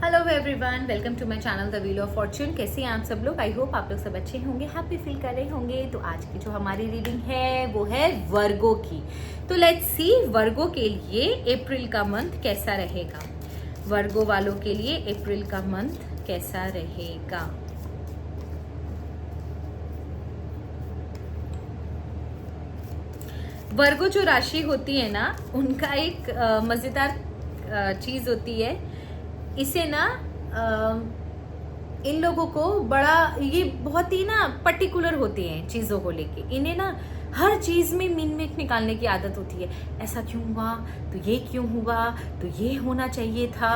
Hello everyone, welcome to my channel the wheel of fortune. कैसे हैं आप सब लोग? आई होप आप लोग सब अच्छे होंगे, हैप्पी फील कर रहे होंगे। तो आज की जो हमारी रीडिंग है वो है वर्गो की। तो लेट्स सी वर्गो के लिए अप्रैल का मंथ कैसा रहेगा। वर्गो वालों के लिए अप्रैल का मंथ कैसा रहेगा। वर्गो जो राशि होती है ना, उनका एक मजेदार चीज होती है। इसे ना इन लोगों को बड़ा, ये बहुत ही ना पर्टिकुलर होते हैं चीज़ों को लेके। इन्हें ना हर चीज़ में मीन मेक निकालने की आदत होती है। ऐसा क्यों हुआ, तो ये क्यों हुआ, तो ये होना चाहिए था,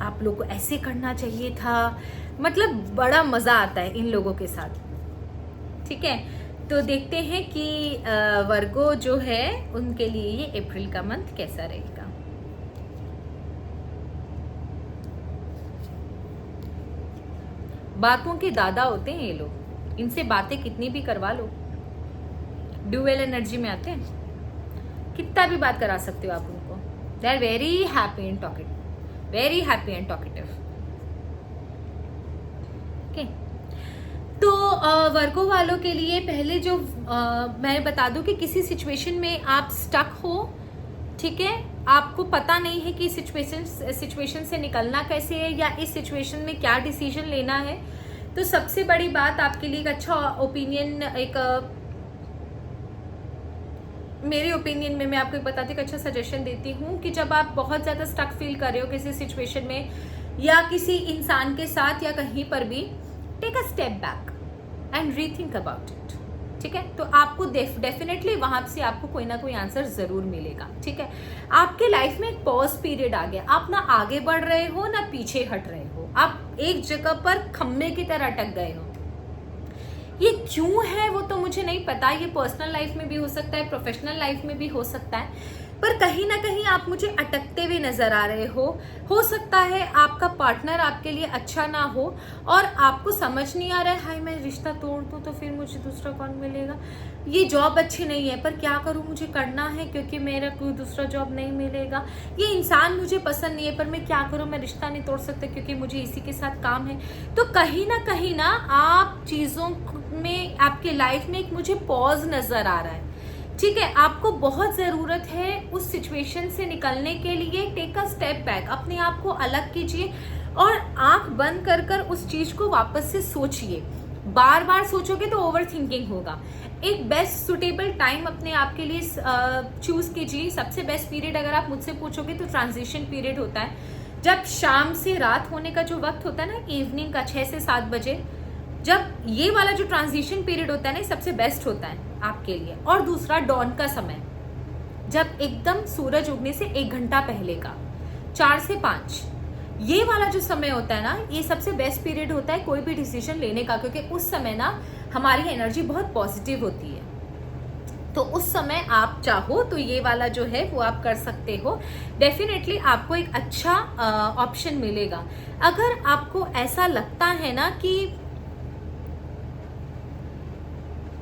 आप लोग को ऐसे करना चाहिए था। मतलब बड़ा मज़ा आता है इन लोगों के साथ। ठीक है, तो देखते हैं कि वर्गो जो है उनके लिए ये अप्रैल का मंथ कैसा रहेगा। बातों के दादा होते हैं ये लोग, इनसे बातें कितनी भी करवा लो, ड्यूअल एनर्जी में आते हैं। कितना भी बात करा सकते हो आप उनको। They are very happy and talkative, very happy and talkative. Okay, तो वर्गो वालों के लिए पहले जो मैं बता दूं कि किसी सिचुएशन में आप स्टक हो, ठीक है, आपको पता नहीं है कि सिचुएशन से निकलना कैसे है या इस सिचुएशन में क्या डिसीजन लेना है। तो सबसे बड़ी बात आपके लिए एक अच्छा ओपिनियन, मेरे ओपिनियन में मैं आपको एक बताती हूँ, अच्छा सजेशन देती हूँ कि जब आप बहुत ज़्यादा स्टक फील कर रहे हो किसी सिचुएशन में या किसी इंसान के साथ या कहीं पर भी, take a step back and rethink about it. ठीक है, तो आपको डेफिनेटली वहां से आपको कोई ना कोई आंसर जरूर मिलेगा। ठीक है, आपके लाइफ में एक पॉज पीरियड आ गया। आप ना आगे बढ़ रहे हो ना पीछे हट रहे हो, आप एक जगह पर खम्भे की तरह अटक गए हो। ये क्यों है वो तो मुझे नहीं पता। ये पर्सनल लाइफ में भी हो सकता है, प्रोफेशनल लाइफ में भी हो सकता है, पर कहीं ना कहीं आप मुझे अटकते हुए नजर आ रहे हो सकता है आपका पार्टनर आपके लिए अच्छा ना हो और आपको समझ नहीं आ रहा है, हाय मैं रिश्ता तोड़ दूं तो फिर मुझे दूसरा कौन मिलेगा, ये जॉब अच्छी नहीं है पर क्या करूं, मुझे करना है क्योंकि मेरा कोई दूसरा जॉब नहीं मिलेगा, ये इंसान मुझे पसंद नहीं है पर मैं क्या करूं, मैं रिश्ता नहीं तोड़ सकता क्योंकि मुझे इसी के साथ काम है। तो कहीं ना आप चीज़ों में, आपके लाइफ में एक मुझे पॉज नजर आ रहा है। ठीक है, आपको बहुत ज़रूरत है उस सिचुएशन से निकलने के लिए। टेक अ स्टेप बैक, अपने आप को अलग कीजिए और आंख बंद कर कर उस चीज़ को वापस से सोचिए। बार बार सोचोगे तो ओवर थिंकिंग होगा। एक बेस्ट सुटेबल टाइम अपने आप के लिए चूज कीजिए। सबसे बेस्ट पीरियड अगर आप मुझसे पूछोगे तो ट्रांजिशन पीरियड होता है, जब शाम से रात होने का जो वक्त होता है ना, इवनिंग का 6 से 7 बजे, जब ये वाला जो ट्रांजिशन पीरियड होता है ना, सबसे बेस्ट होता है आपके लिए। और दूसरा डॉन का समय, जब एकदम सूरज उगने से 1 घंटा पहले का 4 से 5, ये वाला जो समय होता है ना, ये सबसे बेस्ट पीरियड होता है कोई भी डिसीजन लेने का, क्योंकि उस समय ना हमारी एनर्जी बहुत पॉजिटिव होती है। तो उस समय आप चाहो तो ये वाला जो है वो आप कर सकते हो। डेफिनेटली आपको एक अच्छा ऑप्शन मिलेगा। अगर आपको ऐसा लगता है ना कि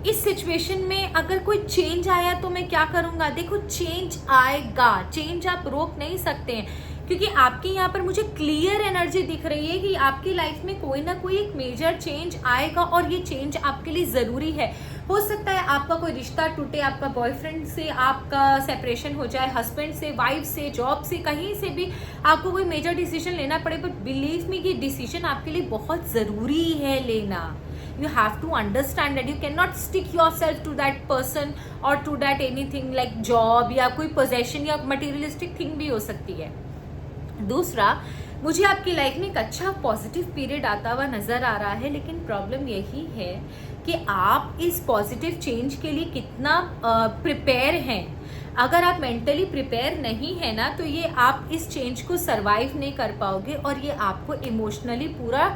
इस सिचुएशन में अगर कोई चेंज आया तो मैं क्या करूंगा, देखो चेंज आएगा, चेंज आप रोक नहीं सकते हैं, क्योंकि आपके यहाँ पर मुझे क्लियर एनर्जी दिख रही है कि आपकी लाइफ में कोई ना कोई एक मेजर चेंज आएगा और ये चेंज आपके लिए जरूरी है। हो सकता है आपका कोई रिश्ता टूटे, आपका बॉयफ्रेंड से आपका सेपरेशन हो जाए, हस्बैंड से, वाइफ से, जॉब से, कहीं से भी आपको कोई मेजर डिसीजन लेना पड़े, बट बिलीव मी, ये डिसीजन आपके लिए बहुत जरूरी है लेना। You have to understand that you cannot stick yourself to that person or to that anything like job या कोई possession या materialistic thing भी हो सकती है। दूसरा, मुझे आपकी लाइफ में एक अच्छा पॉजिटिव पीरियड आता हुआ नजर आ रहा है, लेकिन प्रॉब्लम यही है कि आप इस पॉजिटिव चेंज के लिए कितना प्रिपेयर हैं। अगर आप मेंटली प्रिपेयर नहीं है ना, तो ये आप इस चेंज को सरवाइव नहीं कर पाओगे और ये आपको इमोशनली पूरा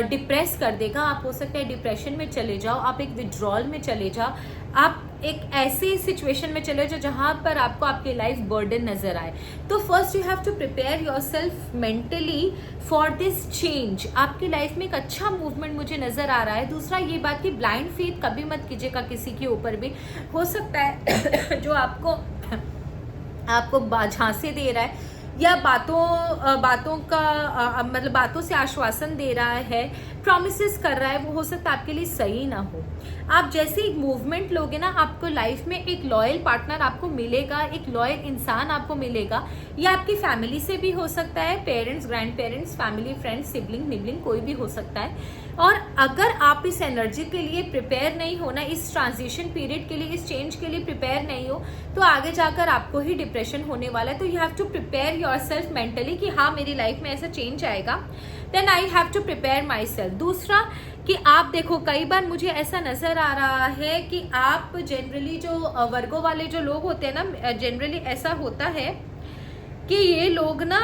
डिप्रेस कर देगा। आप हो सकता है डिप्रेशन में चले जाओ, आप एक विड्रॉल में चले जाओ, आप एक ऐसी सिचुएशन में चले जाओ जहां पर आपको आपकी लाइफ बर्डन नजर आए। तो first you have to prepare yourself mentally for this change. आपकी लाइफ में एक अच्छा मूवमेंट मुझे नजर आ रहा है। दूसरा ये बात कि ब्लाइंड फेथ कभी मत कीजिएगा किसी के ऊपर भी। हो सकता है जो आपको झांसे दे रहा है या बातों का मतलब बातों से आश्वासन दे रहा है, प्रॉमिसेस कर रहा है, वो हो सकता है आपके लिए सही ना हो। आप जैसे एक मूवमेंट लोगे ना, आपको लाइफ में एक लॉयल पार्टनर आपको मिलेगा, एक लॉयल इंसान आपको मिलेगा। ये आपकी फैमिली से भी हो सकता है, parents, grand parents, family, friends, sibling, nibbling, कोई भी हो सकता है। और अगर आप इस एनर्जी के लिए प्रिपेयर नहीं हो ना, इस ट्रांजिशन पीरियड के लिए, इस चेंज के लिए प्रिपेयर नहीं हो, तो आगे जाकर आपको ही डिप्रेशन होने वाला है। तो you have to prepare yourself mentally कि हाँ मेरी लाइफ में ऐसा चेंज आएगा, then I have to prepare myself. दूसरा कि आप देखो, कई बार मुझे ऐसा नजर आ रहा है कि आप जनरली जो वर्गो वाले जो लोग होते हैं ना, जनरली ऐसा होता है कि ये लोग ना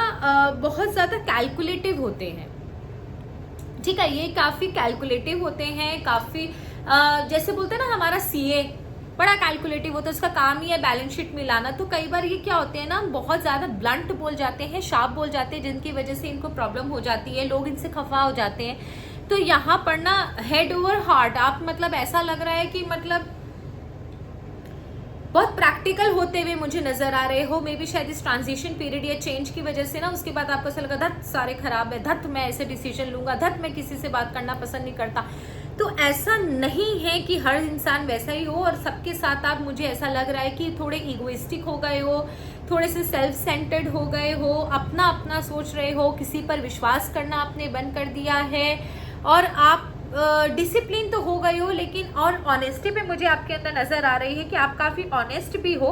बहुत ज़्यादा कैलकुलेटिव होते हैं। ठीक है, ये काफ़ी कैलकुलेटिव होते हैं, काफ़ी जैसे बोलते हैं ना हमारा सीए बड़ा कैलकुलेटिव होता है, उसका काम ही है बैलेंस शीट मिलाना। तो कई बार ये क्या होते हैं ना, बहुत ज़्यादा ब्लंट बोल जाते हैं, शार्प बोल जाते हैं, जिनकी वजह से इनको प्रॉब्लम हो जाती है, लोग इनसे खफा हो जाते हैं। तो यहाँ पर ना हेड ओवर हार्ट आप मतलब ऐसा लग रहा है कि मतलब बहुत प्रैक्टिकल होते हुए मुझे नजर आ रहे हो। मे बी शायद इस ट्रांजिशन पीरियड या चेंज की वजह से ना, उसके बाद आपको ऐसा लगा धत सारे खराब है, धत मैं ऐसे डिसीजन लूंगा, धत मैं किसी से बात करना पसंद नहीं करता। तो ऐसा नहीं है कि हर इंसान वैसा ही हो, और सबके साथ आप, मुझे ऐसा लग रहा है कि थोड़े इगोइस्टिक हो गए हो, थोड़े से सेल्फ सेंटर्ड हो गए हो, अपना अपना सोच रहे हो, किसी पर विश्वास करना आपने बंद कर दिया है, और आप डिसिप्लिन तो हो गए हो, लेकिन और ऑनेस्टी पे मुझे आपके अंदर नजर आ रही है कि आप काफी ऑनेस्ट भी हो।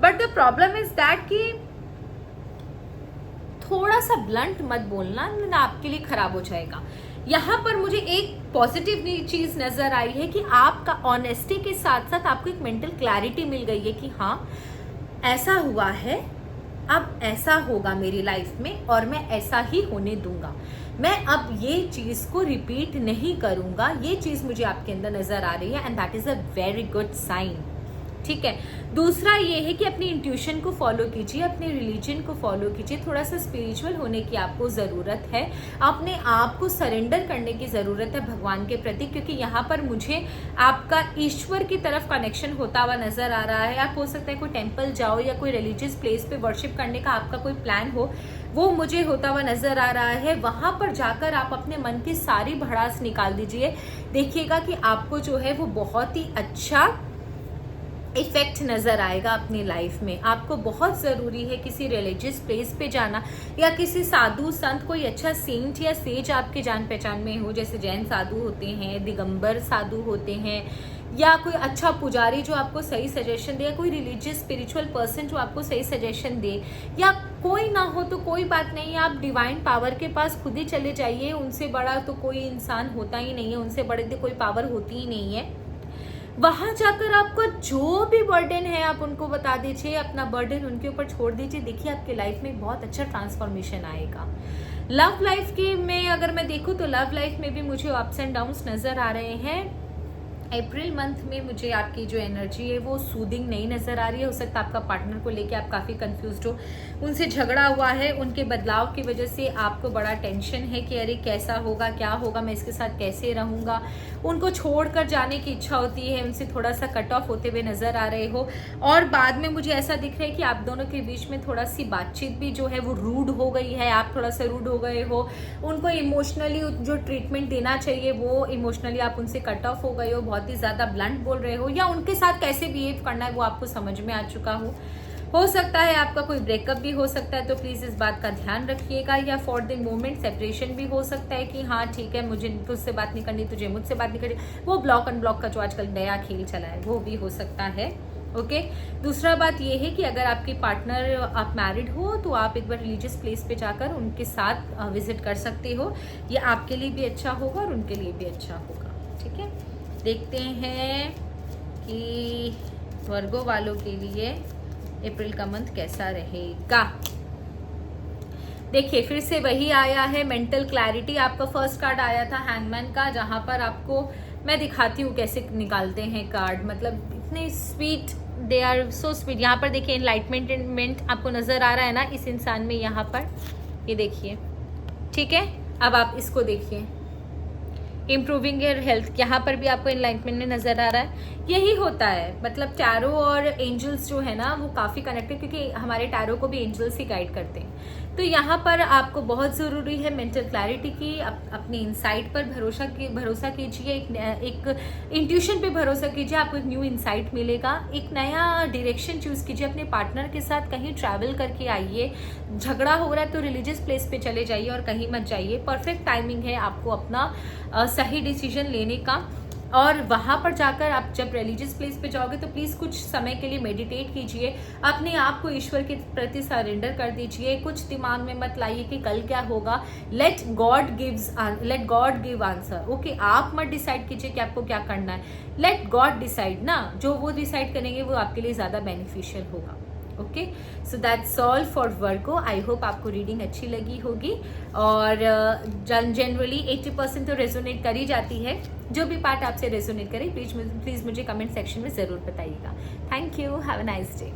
But the problem is that कि थोड़ा सा ब्लंट मत बोलना, ना आपके लिए खराब हो जाएगा। यहाँ पर मुझे एक पॉजिटिव चीज नजर आई है कि आपका ऑनेस्टी के साथ साथ आपको एक मेंटल क्लैरिटी मिल गई है कि हाँ ऐसा हुआ है, अब ऐसा होगा मेरी लाइफ में, और मैं ऐसा ही होने दूंगा, मैं अब ये चीज को रिपीट नहीं करूंगा। ये चीज मुझे आपके अंदर नजर आ रही है, and that is a very good sign. ठीक है, दूसरा ये है कि अपनी इंट्यूशन को फॉलो कीजिए, अपने रिलीजन को फॉलो कीजिए, थोड़ा सा स्पिरिचुअल होने की आपको ज़रूरत है, अपने आप को सरेंडर करने की ज़रूरत है भगवान के प्रति, क्योंकि यहाँ पर मुझे आपका ईश्वर की तरफ कनेक्शन होता हुआ नज़र आ रहा है। आप हो सकता है कोई टेम्पल जाओ या कोई रिलीजियस प्लेस पे वर्शिप करने का आपका कोई प्लान हो, वो मुझे होता हुआ नज़र आ रहा है। वहाँ पर जाकर आप अपने मन की सारी भड़ास निकाल दीजिए, देखिएगा कि आपको जो है वो बहुत ही अच्छा इफेक्ट नज़र आएगा अपनी लाइफ में। आपको बहुत ज़रूरी है किसी रिलीजियस प्लेस पे जाना, या किसी साधु संत, कोई अच्छा सेंट या सेज आपके जान पहचान में हो, जैसे जैन साधु होते हैं, दिगंबर साधु होते हैं, या कोई अच्छा पुजारी जो आपको सही सजेशन दे, या कोई रिलीजियस स्पिरिचुअल पर्सन जो आपको सही सजेशन दे, या कोई ना हो तो कोई बात नहीं, आप डिवाइन पावर के पास खुद ही चले जाइए। उनसे बड़ा तो कोई इंसान होता ही नहीं है, उनसे बड़े तो कोई पावर होती ही नहीं है। वहां जाकर आपका जो भी बर्डन है आप उनको बता दीजिए, अपना बर्डन उनके ऊपर छोड़ दीजिए, देखिए आपके लाइफ में बहुत अच्छा ट्रांसफॉर्मेशन आएगा। लव लाइफ के में अगर मैं देखूँ तो लव लाइफ में भी मुझे अप्स एंड डाउन्स नजर आ रहे हैं। अप्रैल मंथ में मुझे आपकी जो एनर्जी है वो सूदिंग नहीं नज़र आ रही है। हो सकता है आपका पार्टनर को लेके आप काफ़ी कंफ्यूज्ड हो, उनसे झगड़ा हुआ है, उनके बदलाव की वजह से आपको बड़ा टेंशन है कि अरे कैसा होगा, क्या होगा, मैं इसके साथ कैसे रहूँगा। उनको छोड़कर जाने की इच्छा होती है, उनसे थोड़ा सा कट ऑफ होते हुए नज़र आ रहे हो, और बाद में मुझे ऐसा दिख रहा है कि आप दोनों के बीच में थोड़ा सी बातचीत भी जो है वो रूड हो गई है, आप थोड़ा सा रूड हो गए हो, उनको इमोशनली जो ट्रीटमेंट देना चाहिए वो इमोशनली आप उनसे कट ऑफ हो गए हो, बहुत ही ज़्यादा ब्लंट बोल रहे हो, या उनके साथ कैसे बिहेव करना है वो आपको समझ में आ चुका हो सकता है आपका कोई ब्रेकअप भी हो सकता है, तो प्लीज़ इस बात का ध्यान रखिएगा। या फॉर द मोमेंट सेपरेशन भी हो सकता है कि हाँ ठीक है, मुझे तुझसे बात नहीं करनी, तुझे मुझसे बात नहीं करनी, वो ब्लॉक अनब्लॉक का जो आजकल नया खेल चला है वो भी हो सकता है। ओके, दूसरा बात ये है कि अगर आपकी पार्टनर, आप मैरिड हो, तो आप एक बार रिलीजियस प्लेस पे जाकर उनके साथ विजिट कर सकते हो, ये आपके लिए भी अच्छा होगा और उनके लिए भी अच्छा होगा। ठीक है, देखते हैं कि वर्गो वालों के लिए अप्रैल का मंथ कैसा रहेगा। देखिए फिर से वही आया है मेंटल क्लैरिटी। आपका फर्स्ट कार्ड आया था हैंगमैन का, जहां पर आपको मैं दिखाती हूँ कैसे निकालते हैं कार्ड, मतलब इतने sweet, they are so sweet. यहाँ पर देखिए एनलाइटमेंट आपको नजर आ रहा है ना इस इंसान में, यहाँ पर ये देखिए। ठीक है, अब आप इसको देखिए, इम्प्रूविंग योर हेल्थ, यहाँ पर भी आपको एनलाइटमेंट में नजर आ रहा है। यही होता है, मतलब टैरो और एंजल्स जो है ना वो काफ़ी कनेक्टेड, क्योंकि हमारे टैरो को भी एंजल्स ही गाइड करते हैं। तो यहाँ पर आपको बहुत ज़रूरी है मेंटल क्लैरिटी की, अपनी इंसाइट पर भरोसा कीजिए, एक इंट्यूशन पे भरोसा कीजिए, आपको एक न्यू इंसाइट मिलेगा, एक नया डायरेक्शन चूज़ कीजिए, अपने पार्टनर के साथ कहीं ट्रैवल करके आइए। झगड़ा हो रहा है तो रिलीजियस प्लेस पे चले जाइए और कहीं मत जाइए। परफेक्ट टाइमिंग है आपको अपना सही डिसीजन लेने का। और वहाँ पर जाकर आप जब रिलीजियस प्लेस पे जाओगे तो प्लीज़ कुछ समय के लिए मेडिटेट कीजिए, अपने आप को ईश्वर के प्रति सरेंडर कर दीजिए। कुछ दिमाग में मत लाइए कि कल क्या होगा। Let God give answer. Okay, आप मत डिसाइड कीजिए कि आपको क्या करना है, लेट गॉड डिसाइड ना, जो वो डिसाइड करेंगे वो आपके लिए ज़्यादा बेनिफिशियल होगा। Okay, so that's all for Virgo. I hope आपको रीडिंग अच्छी लगी होगी, और जनरली 80% तो रेजोनेट कर ही जाती है। जो भी पार्ट आपसे रेजोनेट करे प्लीज़ मुझे कमेंट सेक्शन में ज़रूर बताइएगा। Thank you, have a nice day.